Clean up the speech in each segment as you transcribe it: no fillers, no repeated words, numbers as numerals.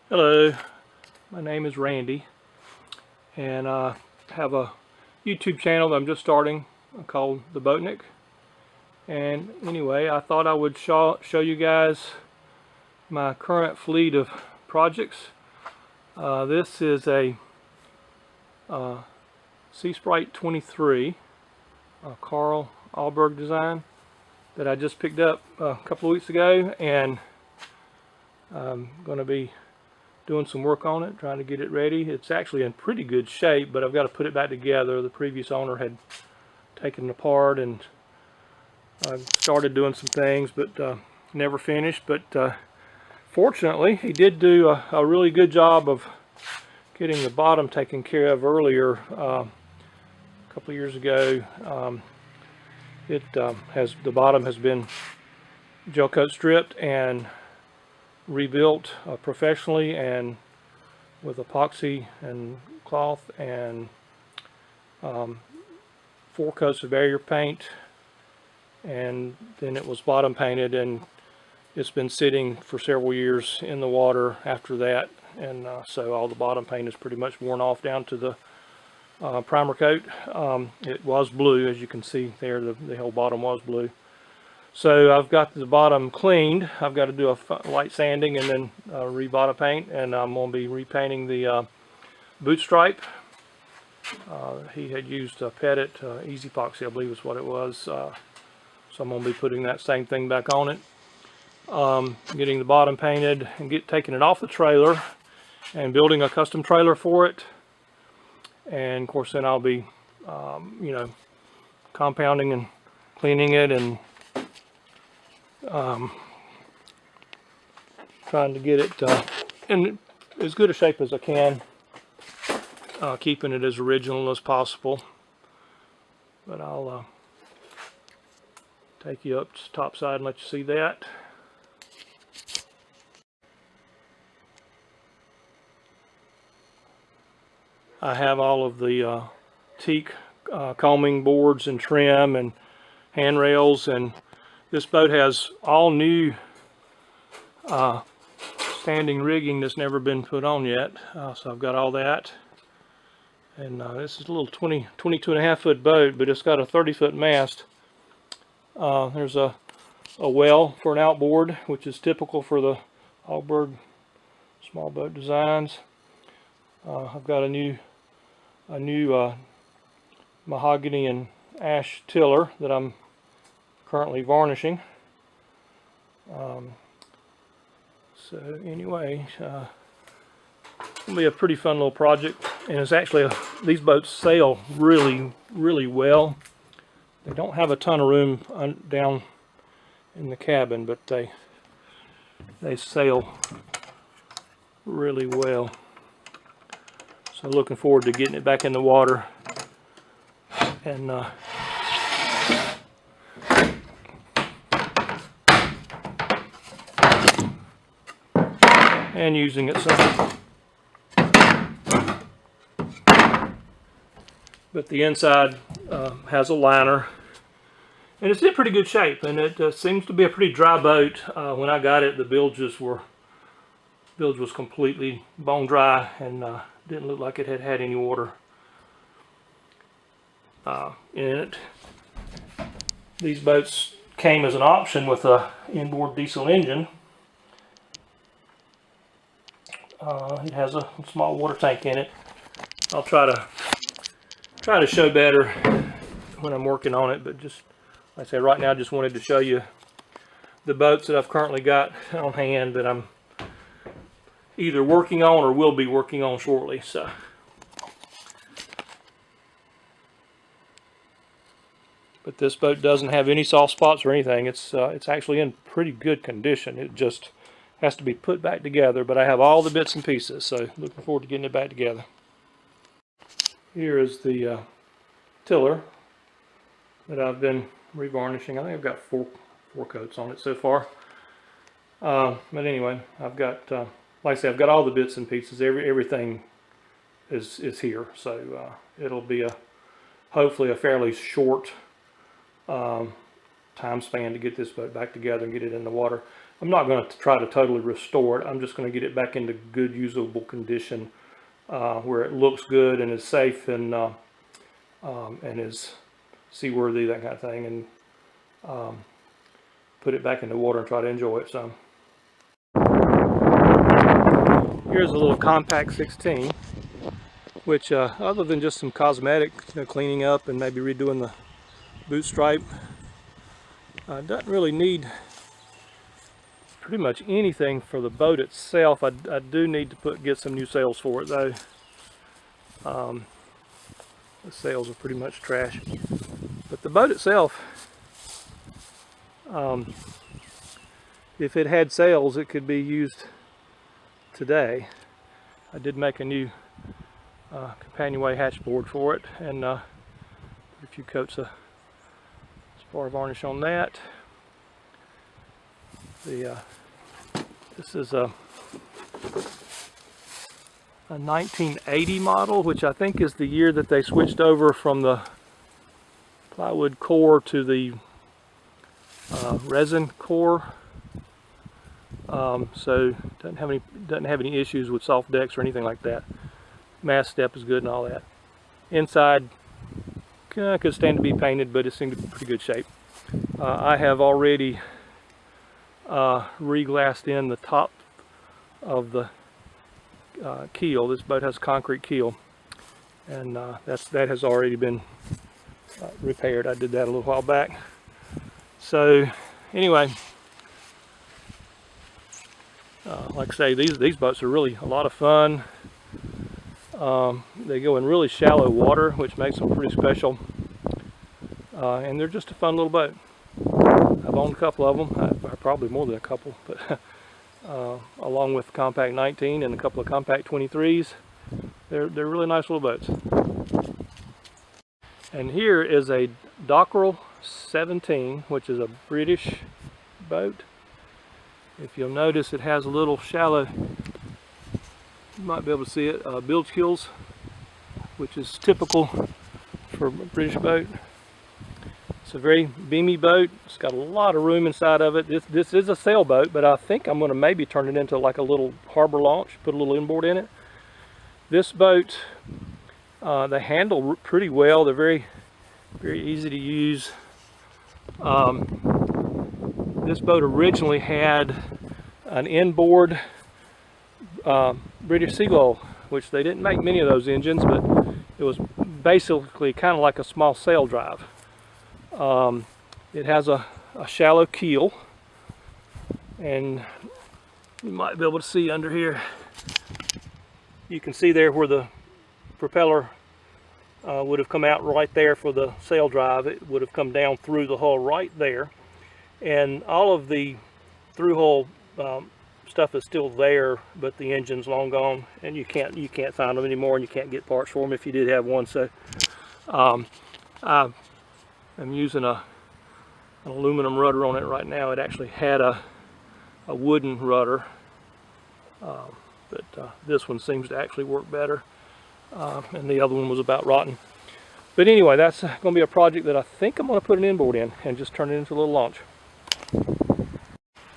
Hello, my name is Randy, and I have a YouTube channel that I'm just starting called The Boatnik. And anyway, I thought I would show you guys my current fleet of projects. This is a Sea Sprite 23, a Carl Alberg design that I just picked up a couple of weeks ago, and I'm going to be doing some work on it, trying to get it ready. It's actually in pretty good shape, but I've got to put it back together. The previous owner had taken it apart, and I started doing some things, but never finished. But fortunately, he did do a really good job of getting the bottom taken care of earlier. A couple of years ago, the bottom has been gel coat stripped and rebuilt professionally, and with epoxy and cloth and 4 coats of barrier paint, and then it was bottom painted, and it's been sitting for several years in the water after that, and so all the bottom paint is pretty much worn off down to the primer coat. It was blue, as you can see there. The whole bottom was blue. So I've got the bottom cleaned. I've got to do a light sanding and then re-bottom paint, and I'm going to be repainting the boot stripe. He had used Pettit Easy Epoxy, I believe is what it was. So I'm going to be putting that same thing back on it. Getting the bottom painted and taking it off the trailer and building a custom trailer for it. And of course then I'll be, compounding and cleaning it, and trying to get it in as good a shape as I can, keeping it as original as possible. But I'll take you up to the top side and let you see that. I have all of the teak combing boards and trim and handrails, and this boat has all new standing rigging that's never been put on yet. So I've got all that. And this is a little 22.5 foot boat, but it's got a 30-foot mast. There's a well for an outboard, which is typical for the Alberg small boat designs. I've got a new mahogany and ash tiller that I'm currently varnishing. So anyway, it'll be a pretty fun little project, and it's actually these boats sail really well. They don't have a ton of room down in the cabin, but they sail really well. So looking forward to getting it back in the water and using it some. But the inside has a liner, and it's in pretty good shape, and it seems to be a pretty dry boat. When I got it, the bilge was completely bone dry, and didn't look like it had had any water in it. These boats came as an option with a inboard diesel engine. It has a small water tank in it. I'll try to show better when I'm working on it, but just like I said, right now I just wanted to show you the boats that I've currently got on hand that I'm either working on or will be working on shortly. So but this boat doesn't have any soft spots or anything. It's actually in pretty good condition. It just has to be put back together, but I have all the bits and pieces, so looking forward to getting it back together. Here is the tiller that I've been revarnishing. I think I've got four coats on it so far. But anyway, I've got, like I said, I've got all the bits and pieces. Everything is here, so it'll be hopefully a fairly short time span to get this boat back together and get it in the water. I'm not going to try to totally restore it. I'm just going to get it back into good usable condition where it looks good and is safe and is seaworthy, that kind of thing, and put it back in the water and try to enjoy it some. Here's a little compact 16, which other than just some cosmetic cleaning up and maybe redoing the boot stripe, doesn't really need pretty much anything for the boat itself. I do need to get some new sails for it though. The sails are pretty much trash, but the boat itself, if it had sails, it could be used today. I did make a new companionway hatch board for it, and put a few coats of spar varnish on that. This is a 1980 model, which I think is the year that they switched over from the plywood core to the resin core. So doesn't have any issues with soft decks or anything like that. Mast step is good and all that. Inside could stand to be painted, but it seemed in pretty good shape. I have already re-glassed in the top of the keel. This boat has a concrete keel, and that has already been repaired. I did that a little while back. So anyway, like I say, these boats are really a lot of fun. They go in really shallow water, which makes them pretty special, and they're just a fun little boat. I've owned a couple of them, probably more than a couple, but along with Compact 19 and a couple of Compact 23s. They're really nice little boats. And here is a Dockrell 17, which is a British boat. If you'll notice, it has a little shallow, you might be able to see it, bilge keels, which is typical for a British boat. It's a very beamy boat. It's got a lot of room inside of it. This is a sailboat, but I think I'm going to maybe turn it into like a little harbor launch, put a little inboard in it. This boat, they handle pretty well. They're very, very easy to use. This boat originally had an inboard British Seagull, which they didn't make many of those engines, but it was basically kind of like a small sail drive. It has a shallow keel, and you might be able to see under here, you can see there where the propeller would have come out right there for the sail drive. It would have come down through the hull right there, and all of the through hull stuff is still there, but the engine's long gone, and you can't find them anymore, and you can't get parts for them if you did have one. So I'm using an aluminum rudder on it right now. It actually had a wooden rudder, but this one seems to actually work better, and the other one was about rotten. But anyway, that's going to be a project that I think I'm going to put an inboard in and just turn it into a little launch.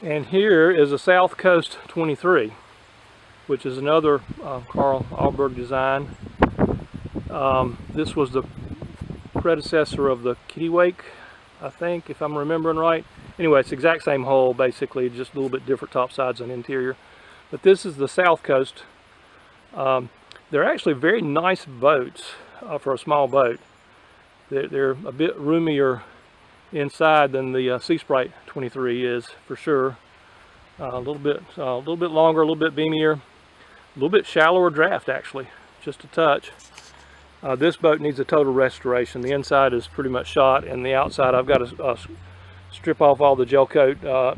And here is a South Coast 23, which is another Carl Ahlberg design. This was the predecessor of the Kittiwake, I think, if I'm remembering right. Anyway, it's the exact same hull, basically, just a little bit different top sides and interior. But this is the South Coast. They're actually very nice boats for a small boat. They're a bit roomier inside than the Sea Sprite 23 is, for sure. A little bit longer, a little bit beamier, a little bit shallower draft, actually, just a touch. This boat needs a total restoration. The inside is pretty much shot, and the outside I've got to strip off all the gel coat.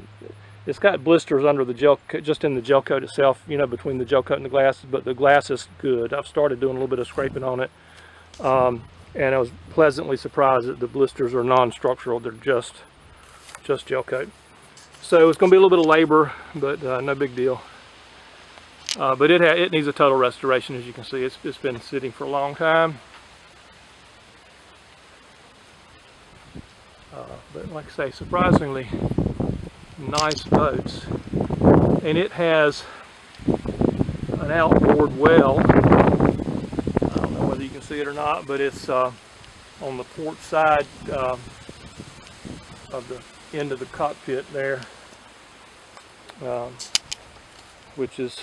It's got blisters under the gel, just in the gel coat itself, you know, between the gel coat and the glass, but the glass is good. I've started doing a little bit of scraping on it, and I was pleasantly surprised that the blisters are non-structural. They're just gel coat. So it's going to be a little bit of labor, but no big deal. But it needs a total restoration. As you can see, it's been sitting for a long time. But like I say, surprisingly nice boats. And it has an outboard well. I don't know whether you can see it or not, but it's on the port side of the end of the cockpit there, which is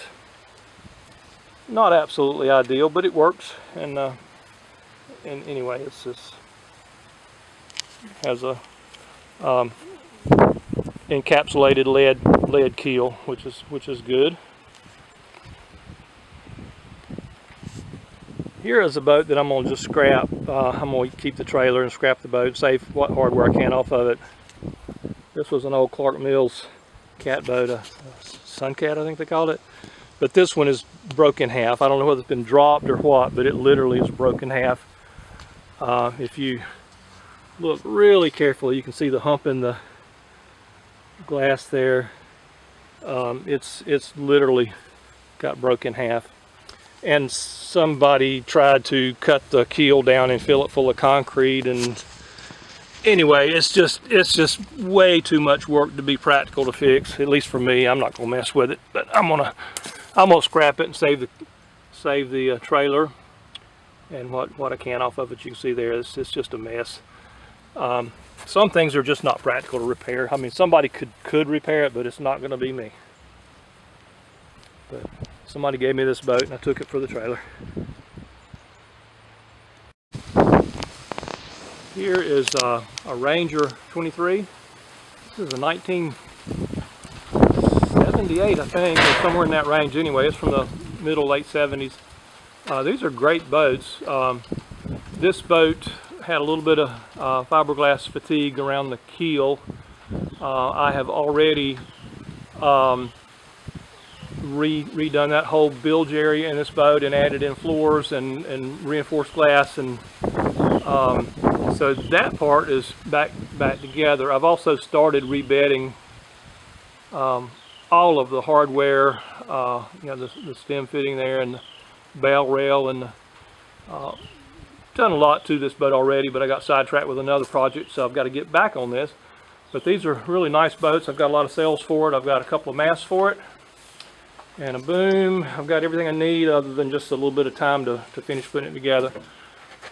not absolutely ideal, but it works. And anyway, it's just has a encapsulated lead keel, which is good. Here is a boat that I'm going to just scrap. I'm going to keep the trailer and scrap the boat, save what hardware I can off of it. This was an old Clark Mills cat boat, a Suncat I think they called it. But this one is broken in half. I don't know whether it's been dropped or what, but it literally is broken in half. If you look really carefully, you can see the hump in the glass there. It's literally got broken in half. And somebody tried to cut the keel down and fill it full of concrete, and anyway, it's just way too much work to be practical to fix. At least for me, I'm not gonna mess with it. But I'm gonna scrap it and save the trailer and what I can off of it. You can see there, it's just a mess. Some things are just not practical to repair. I mean, somebody could repair it, but it's not gonna be me. But somebody gave me this boat and I took it for the trailer. Here is a Ranger 23. This is a 1978, I think, or somewhere in that range anyway. It's from the late 70s. These are great boats. This boat had a little bit of fiberglass fatigue around the keel. I have already redone that whole bilge area in this boat and added in floors and reinforced glass, and so that part is back together. I've also started rebedding all of the hardware, you know, the stem fitting there and the bell rail, and done a lot to this boat already, but I got sidetracked with another project, so I've got to get back on this. But these are really nice boats. I've got a lot of sails for it. I've got a couple of masts for it and a boom. I've got everything I need other than just a little bit of time to finish putting it together.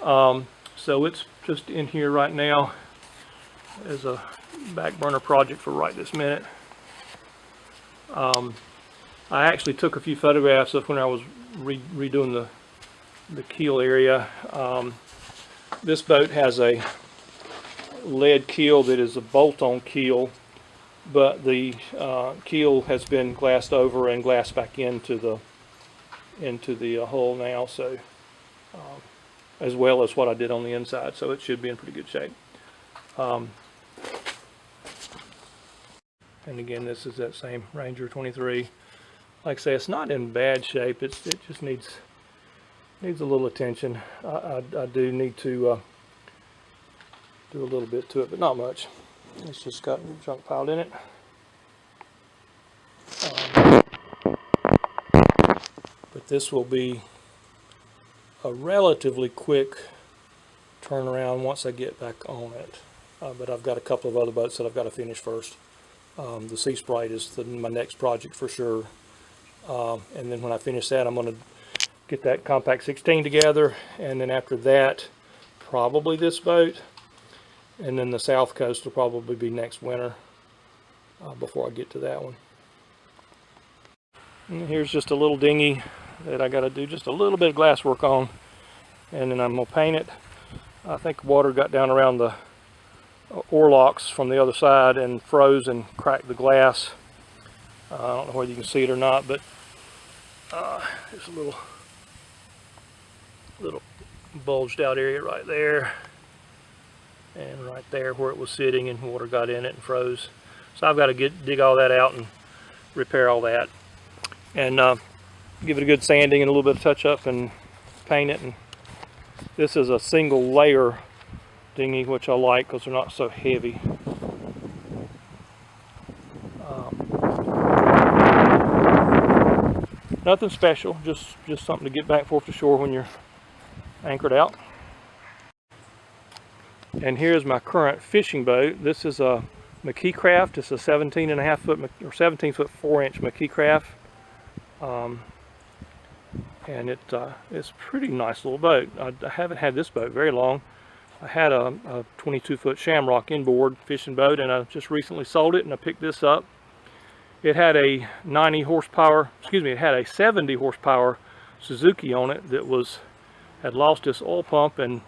So it's just in here right now as a back burner project for right this minute. I actually took a few photographs of when I was redoing the keel area. This boat has a lead keel that is a bolt-on keel, but the keel has been glassed over and glassed back into the hull now, so as well as what I did on the inside, so it should be in pretty good shape. And again, this is that same Ranger 23. Like I say, it's not in bad shape. It just needs a little attention. I do need to do a little bit to it, but not much. It's just got junk piled in it. But this will be a relatively quick turnaround once I get back on it. But I've got a couple of other boats that I've got to finish first. The Sea Sprite is my next project for sure. And then when I finish that, I'm going to get that Compact 16 together, and then after that, probably this boat, and then the South Coast will probably be next winter before I get to that one. And here's just a little dinghy that I got to do just a little bit of glass work on, and then I'm going to paint it. I think water got down around the oarlocks from the other side and froze and cracked the glass. I don't know whether you can see it or not, but there's a little bulged out area right there, and right there where it was sitting, and water got in it and froze. So I've got to dig all that out and repair all that, and give it a good sanding and a little bit of touch up and paint it. And this is a single layer dinghy, which I like because they're not so heavy. Nothing special, just something to get back forth to shore when you're anchored out. And here's my current fishing boat. This is a McKee Craft. It's a 17.5 foot or 17 foot 4 inch McKee Craft. And it's a pretty nice little boat. I haven't had this boat very long. I had a 22 foot Shamrock inboard fishing boat, and I just recently sold it, and I picked this up. It had a 90 horsepower, excuse me, it had a 70 horsepower Suzuki on it that had lost its oil pump and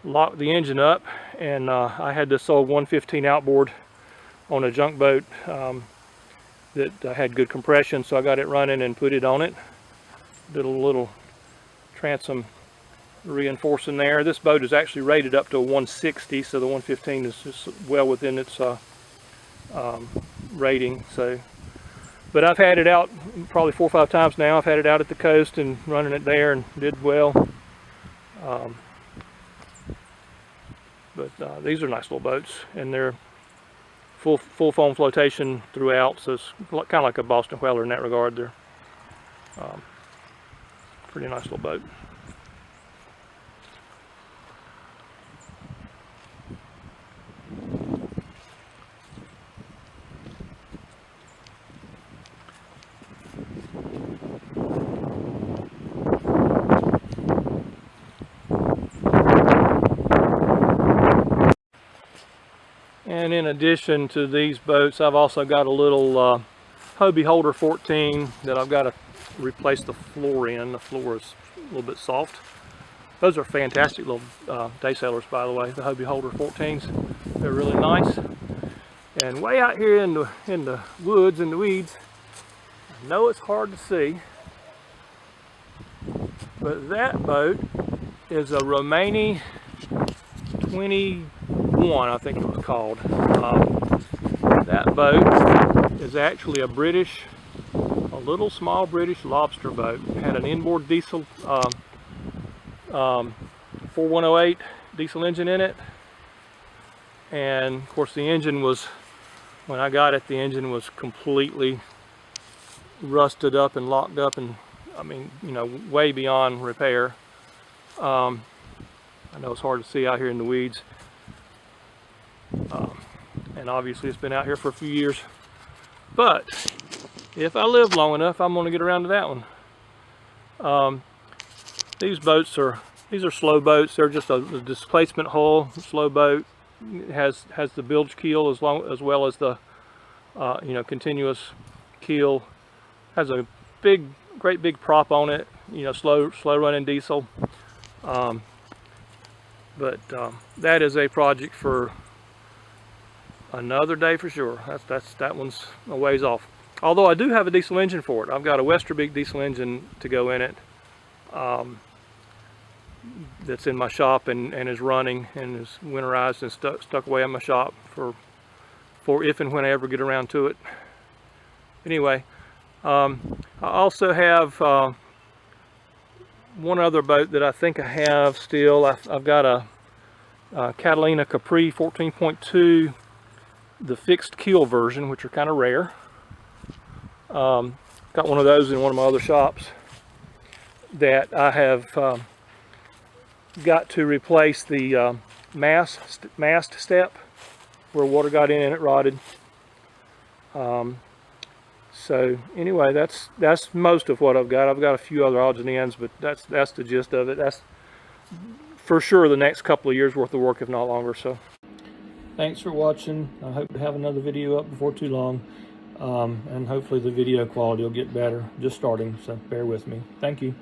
locked the engine up, and I had this old 115 outboard on a junk boat that had good compression, so I got it running and put it on it. Did a little transom reinforcing there. This boat is actually rated up to a 160, so the 115 is just well within its rating. So, but I've had it out probably 4 or 5 times now. I've had it out at the coast and running it there, and did well. But these are nice little boats, and they're full foam flotation throughout, so it's kind of like a Boston Whaler in that regard. They're pretty nice little boat. And in addition to these boats, I've also got a little Hobie Holder 14 that I've got to replace the floor in. The floor is a little bit soft. Those are fantastic little day sailors, by the way, the Hobie Holder 14s. They're really nice. And way out here in the woods, in the weeds, I know it's hard to see, but that boat is a Romani 21, I think it was called. That boat is actually a little small British lobster boat. It had an inboard diesel 4108 diesel engine in it, and of course the engine was, when I got it, the engine was completely rusted up and locked up, and I mean, you know, way beyond repair. I know it's hard to see out here in the weeds, and obviously it's been out here for a few years, but if I live long enough, I'm going to get around to that one. These are slow boats. They're just a displacement hull slow boat. It has the bilge keel as well as the you know, continuous keel. Has a great big prop on it. You know, slow running diesel. But that is a project for another day for sure. That one's a ways off. Although I do have a diesel engine for it. I've got a Westerbeek diesel engine to go in it. That's in my shop and is running and is winterized and stuck away in my shop for if and when I ever get around to it. Anyway, I also have one other boat that I think I have still. I've got a Catalina Capri 14.2, the fixed keel version, which are kind of rare. Got one of those in one of my other shops that I have got to replace the mast step where water got in and it rotted. So anyway, that's most of what I've got. I've got a few other odds and ends, but that's the gist of it. That's for sure the next couple of years worth of work, if not longer. So thanks for watching. I hope to have another video up before too long, and hopefully the video quality will get better. Just starting, so bear with me. Thank you.